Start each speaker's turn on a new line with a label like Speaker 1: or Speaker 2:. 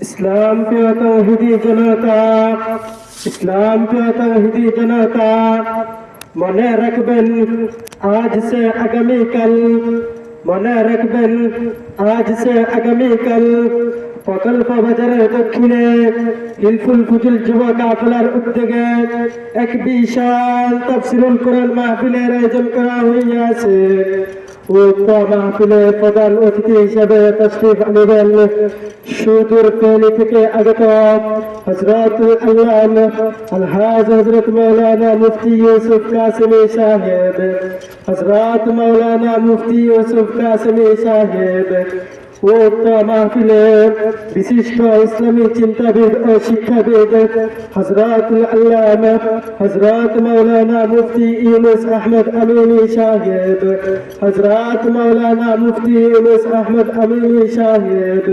Speaker 1: ইসলাম প্রিয় তৌহিদি জনতা, ইসলাম প্রিয় তৌহিদি জনতা, মনে রাখবেন আজ সে আগামীকাল, মনে রাখবেন আজ সে আগামীকাল। প্রকল্প বাজারের দক্ষিণে হিলফুল ফুজুল যুব কাফেলার উদ্যোগে এক বিশাল তাফসীরুল কোরআন মাহফিলের আয়োজন করা হইয়াছে। উক্ত মাহফিলে প্রধান অতিথি হিসেবে তশরিফ আনিবেন সুদূর ফেনী থেকে আগত হযরত আল্লামা আলহাজ হযরত মাওলানা মুফতি ইউসুফ কাসেমী সাহেব, হযরত মাওলানা মুফতি ইউসুফ কাসেমী সাহেব। উক্ত মাহফিলে বিশিষ্ট ইসলামী চিন্তাবিদ ও শিক্ষাবিদ হযরত আল্লামা হযরত মাওলানা মুফতি ইউনুস আহমদ আমিনী সাহেব, হযরত মাওলানা মুফতি ইউনুস আহমদ আমিনী সাহেব।